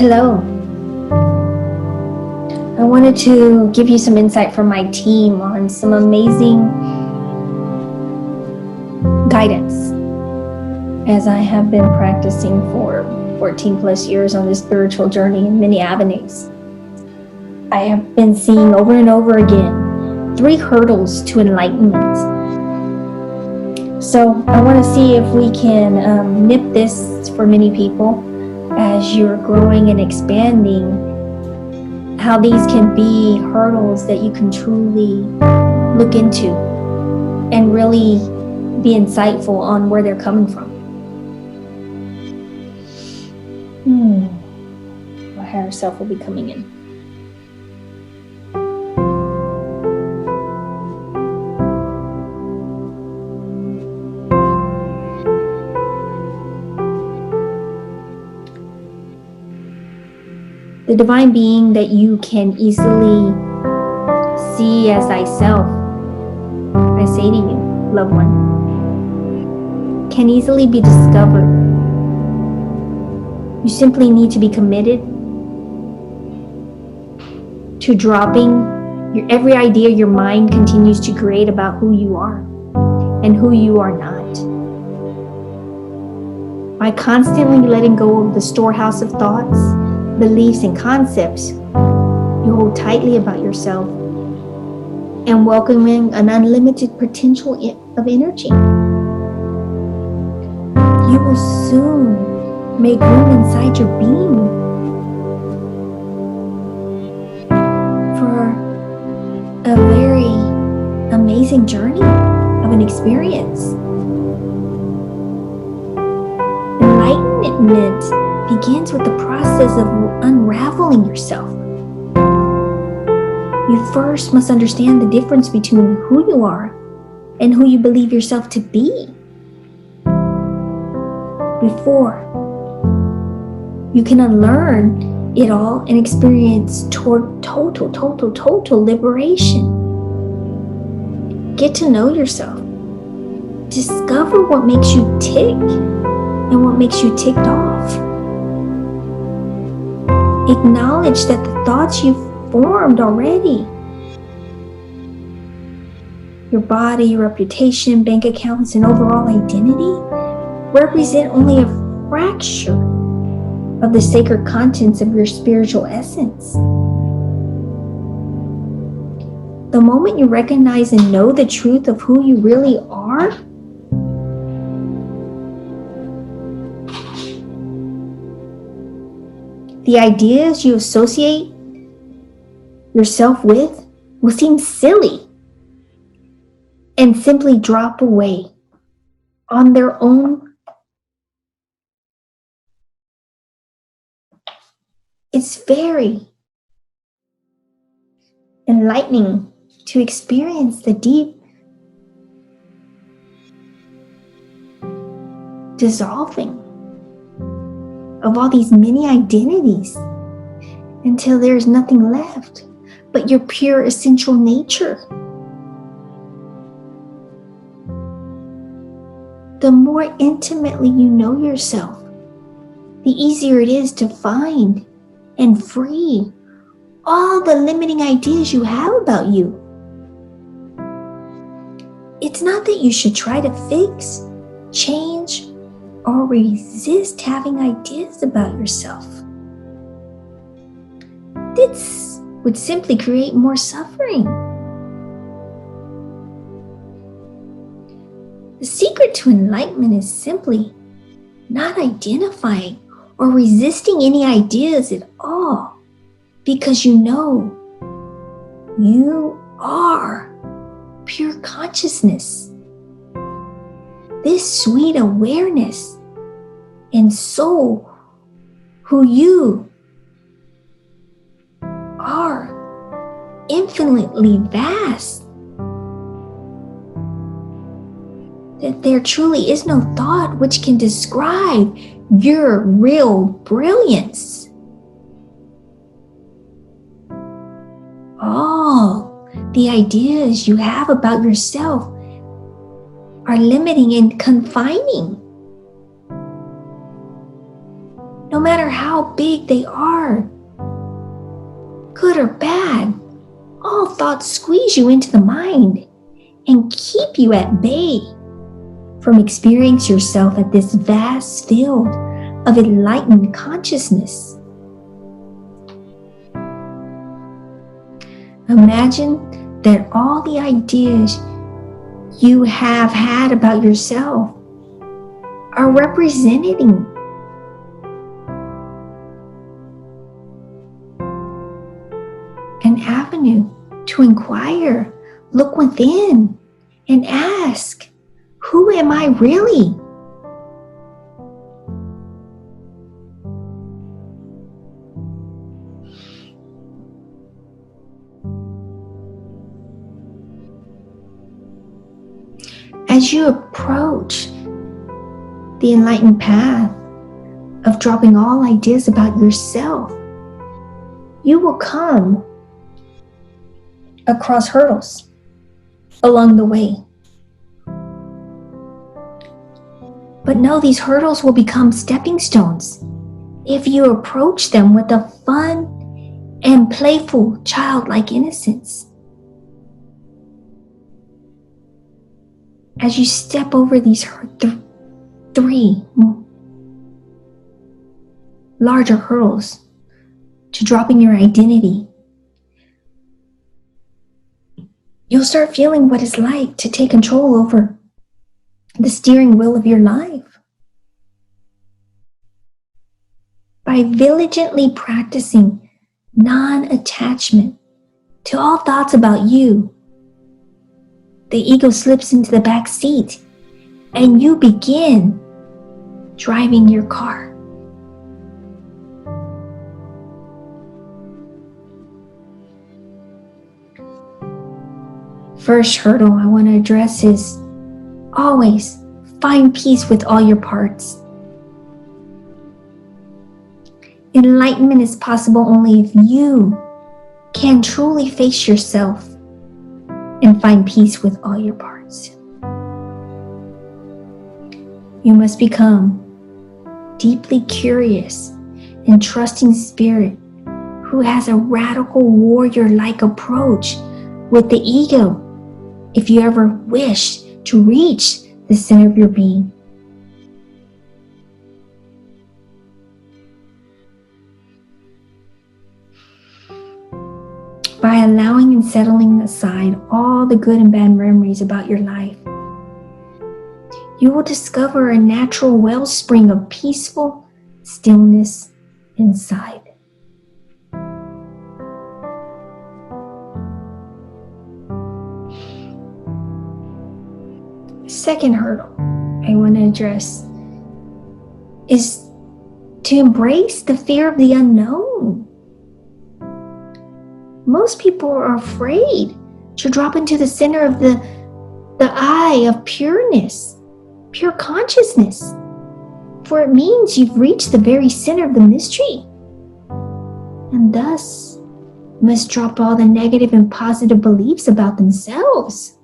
Hello. I wanted to give you some insight from my team on some amazing guidance as I have been practicing for 14 plus years on this spiritual journey in many avenues. I have been seeing over and over again 3 hurdles to enlightenment. So I want to see if we can nip this for many people as you're growing and expanding, how these can be hurdles that you can truly look into and really be insightful on where they're coming from. Our higher self will be coming in. The divine being that you can easily see as thyself, I say to you, loved one, can easily be discovered. You simply need to be committed to dropping every idea your mind continues to create about who you are and who you are not. By constantly letting go of the storehouse of thoughts, beliefs, and concepts you hold tightly about yourself and welcoming an unlimited potential of energy, you will soon make room inside your being for a very amazing journey of an experience. Enlightenment begins with the process of unraveling yourself. You first must understand the difference between who you are and who you believe yourself to be before you can unlearn it all and experience total liberation. Get to know yourself. Discover what makes you tick and what makes you ticked off. Acknowledge that the thoughts you've formed already, your body, your reputation, bank accounts, and overall identity represent only a fraction of the sacred contents of your spiritual essence. The moment you recognize and know the truth of who you really are, the ideas you associate yourself with will seem silly and simply drop away on their own. It's very enlightening to experience the deep dissolving of all these many identities until there's nothing left but your pure essential nature. The more intimately you know yourself, the easier it is to find and free all the limiting ideas you have about you. It's not that you should try to fix, change, or resist having ideas about yourself. This would simply create more suffering. The secret to enlightenment is simply not identifying or resisting any ideas at all, because you know you are pure consciousness. This sweet awareness and soul, who you are, infinitely vast, that there truly is no thought which can describe your real brilliance. All the ideas you have about yourself are limiting and confining. No matter how big they are, good or bad, all thoughts squeeze you into the mind and keep you at bay from experiencing yourself at this vast field of enlightened consciousness. Imagine that all the ideas you have had about yourself are representing an avenue to inquire, look within, and ask, who am I really? As you approach the enlightened path of dropping all ideas about yourself, you will come across hurdles along the way. But know these hurdles will become stepping stones if you approach them with a fun and playful childlike innocence. As you step over these three larger hurdles to dropping your identity, you'll start feeling what it's like to take control over the steering wheel of your life. By diligently practicing non-attachment to all thoughts about you, the ego slips into the back seat and you begin driving your car. First hurdle I want to address is always find peace with all your parts. Enlightenment is possible only if you can truly face yourself and find peace with all your parts. You must become deeply curious and trusting spirit who has a radical warrior-like approach with the ego if you ever wish to reach the center of your being. By allowing and settling aside all the good and bad memories about your life, you will discover a natural wellspring of peaceful stillness inside. Second hurdle I want to address is to embrace the fear of the unknown. Most people are afraid to drop into the center of the eye of pureness, pure consciousness, for it means you've reached the very center of the mystery, and thus must drop all the negative and positive beliefs about themselves.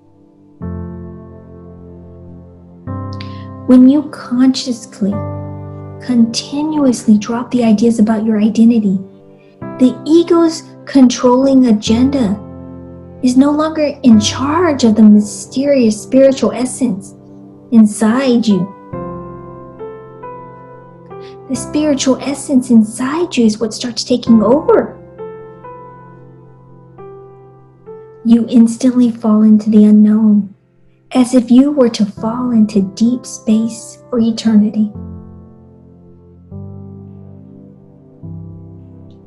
When you consciously, continuously drop the ideas about your identity, the ego's controlling agenda is no longer in charge of the mysterious spiritual essence inside you. The spiritual essence inside you is what starts taking over. You instantly fall into the unknown, as if you were to fall into deep space for eternity.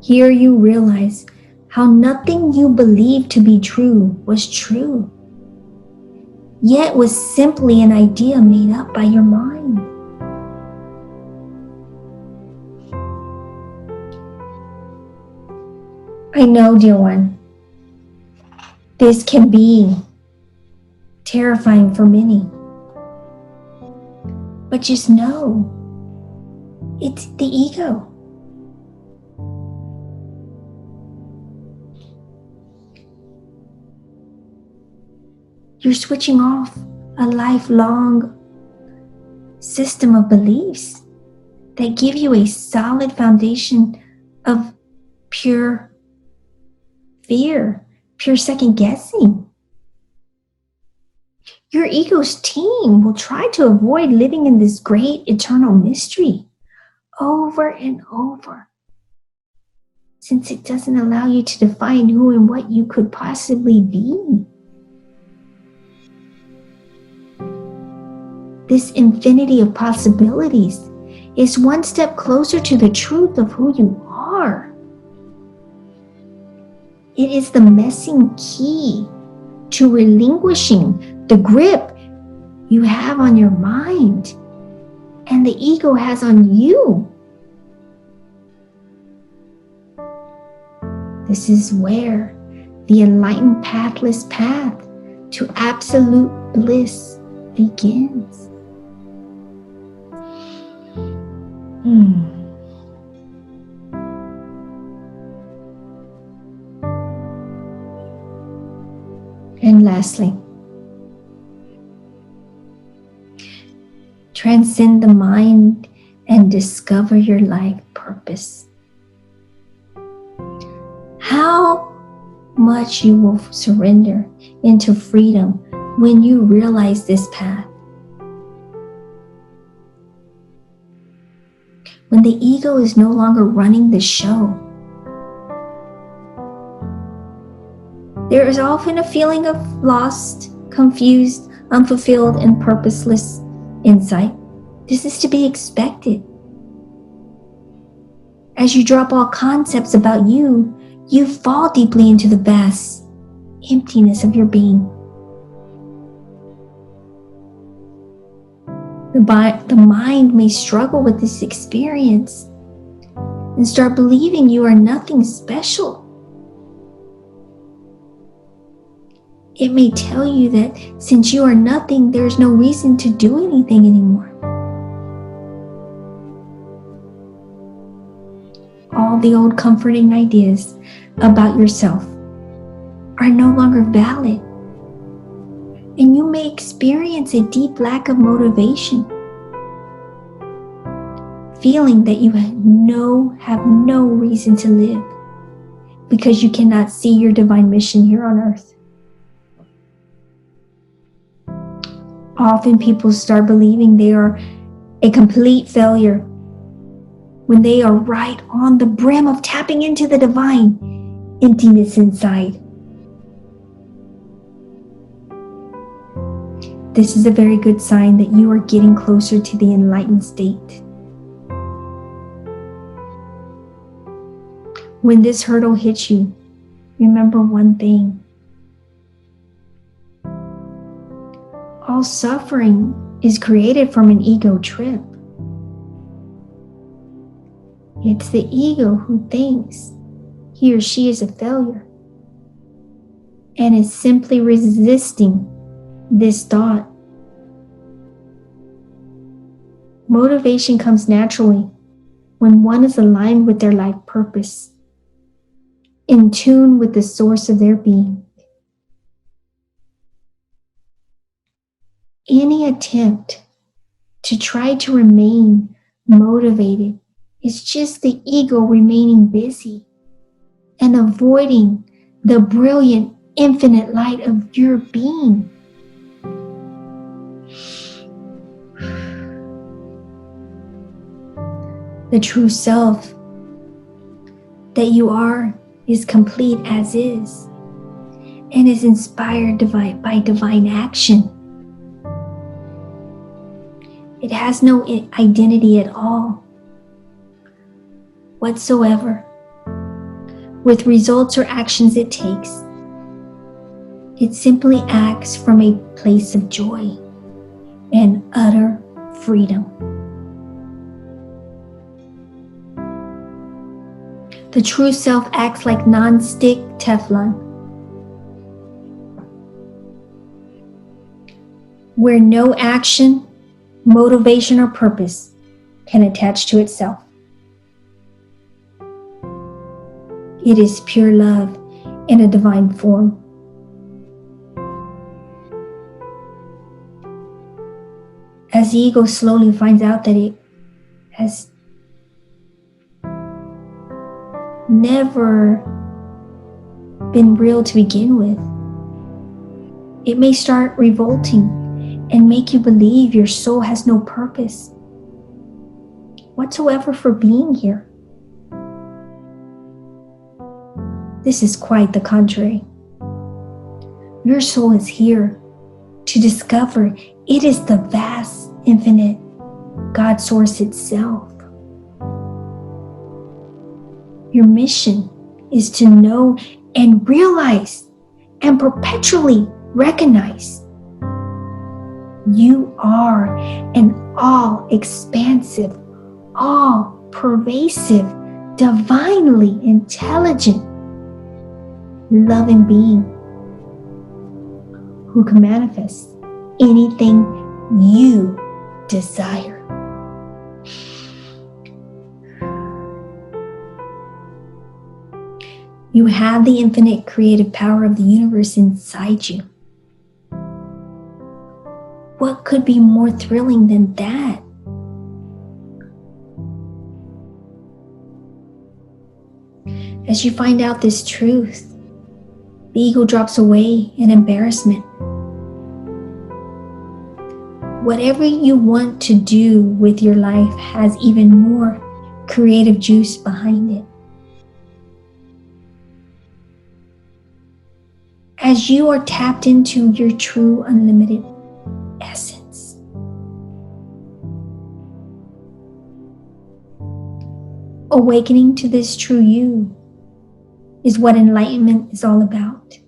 Here you realize how nothing you believed to be true was true, yet was simply an idea made up by your mind. I know, dear one, this can be terrifying for many, but just know it's the ego. You're switching off a lifelong system of beliefs that give you a solid foundation of pure fear, pure second guessing. Your ego's team will try to avoid living in this great eternal mystery over and over, since it doesn't allow you to define who and what you could possibly be. This infinity of possibilities is one step closer to the truth of who you are. It is the missing key to relinquishing the grip you have on your mind and the ego has on you. This is where the enlightened pathless path to absolute bliss begins. And lastly, transcend the mind and discover your life purpose. How much you will surrender into freedom when you realize this path. When the ego is no longer running the show. There is often a feeling of lost, confused, unfulfilled, and purposeless insight. This is to be expected. As you drop all concepts about you, you fall deeply into the vast emptiness of your being. The mind may struggle with this experience and start believing you are nothing special. It may tell you that since you are nothing, there is no reason to do anything anymore. All the old comforting ideas about yourself are no longer valid. And you may experience a deep lack of motivation, feeling that you have no reason to live because you cannot see your divine mission here on earth. Often people start believing they are a complete failure when they are right on the brim of tapping into the divine emptiness inside. This is a very good sign that you are getting closer to the enlightened state. When this hurdle hits you, remember one thing. All suffering is created from an ego trip. It's the ego who thinks he or she is a failure and is simply resisting this thought. Motivation comes naturally when one is aligned with their life purpose, in tune with the source of their being. Any attempt to try to remain motivated is just the ego remaining busy and avoiding the brilliant, infinite light of your being. The true self that you are is complete as is and is inspired by divine action. It has no identity at all whatsoever with results or actions it takes. It simply acts from a place of joy and utter freedom. The true self acts like non-stick Teflon, where no action, motivation, or purpose can attach to itself. It is pure love in a divine form. As the ego slowly finds out that it has never been real to begin with. It may start revolting and make you believe your soul has no purpose whatsoever for being here. This is quite the contrary. Your soul is here to discover it is the vast, infinite God source itself. Your mission is to know and realize and perpetually recognize you are an all-expansive, all-pervasive, divinely intelligent, loving being who can manifest anything you desire. You have the infinite creative power of the universe inside you. What could be more thrilling than that? As you find out this truth, the ego drops away in embarrassment. Whatever you want to do with your life has even more creative juice behind it. As you are tapped into your true unlimited essence. Awakening to this true you is what enlightenment is all about.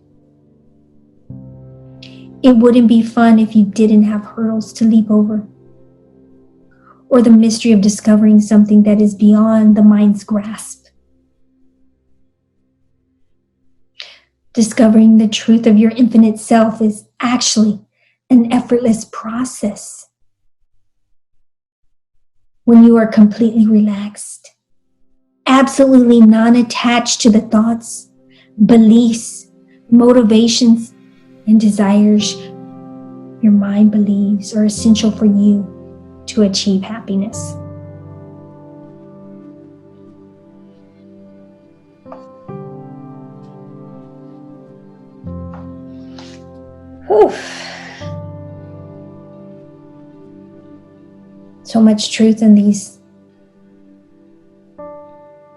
It wouldn't be fun if you didn't have hurdles to leap over, or the mystery of discovering something that is beyond the mind's grasp. Discovering the truth of your infinite self is actually an effortless process when you are completely relaxed, absolutely non-attached to the thoughts, beliefs, motivations, and desires your mind believes are essential for you to achieve happiness. Whew. So much truth in these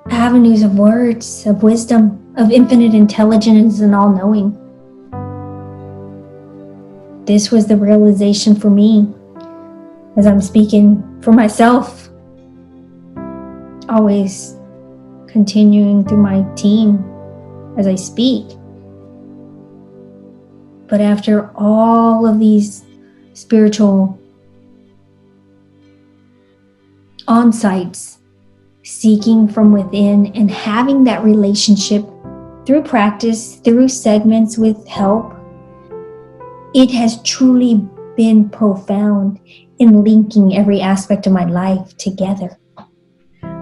avenues of words, of wisdom, of infinite intelligence and all-knowing. This was the realization for me as I'm speaking for myself, always continuing through my team as I speak. But after all of these spiritual on-sites, seeking from within and having that relationship through practice, through segments with help, it has truly been profound in linking every aspect of my life together.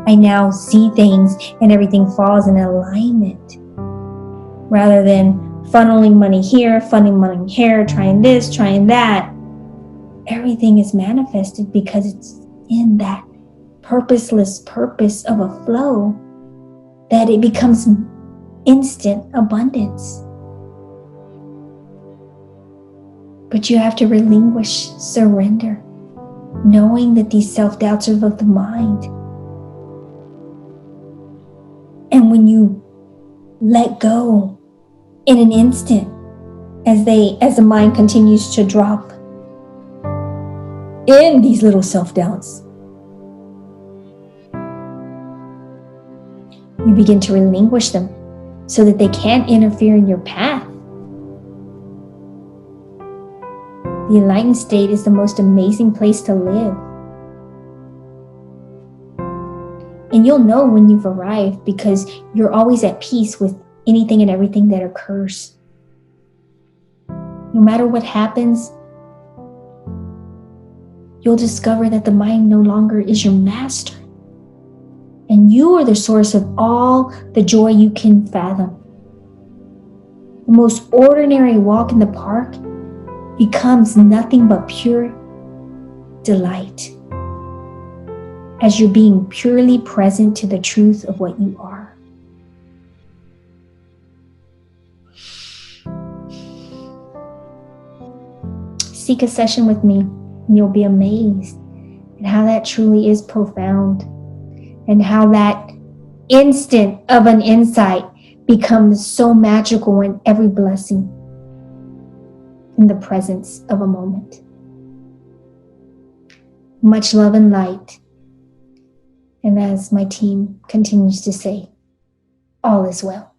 I now see things and everything falls in alignment rather than funneling money here, funneling money here, trying this, trying that. Everything is manifested because it's in that purposeless purpose of a flow that it becomes instant abundance. But you have to relinquish, surrender, knowing that these self-doubts are of the mind. And when you let go in an instant, as the mind continues to drop in these little self-doubts, you begin to relinquish them so that they can't interfere in your path. The enlightened state is the most amazing place to live. And you'll know when you've arrived because you're always at peace with anything and everything that occurs. No matter what happens, you'll discover that the mind no longer is your master. And you are the source of all the joy you can fathom. The most ordinary walk in the park becomes nothing but pure delight as you're being purely present to the truth of what you are. seek a session with me, and you'll be amazed at how that truly is profound, and how that instant of an insight becomes so magical in every blessing in the presence of a moment. Much love and light. And as my team continues to say, all is well.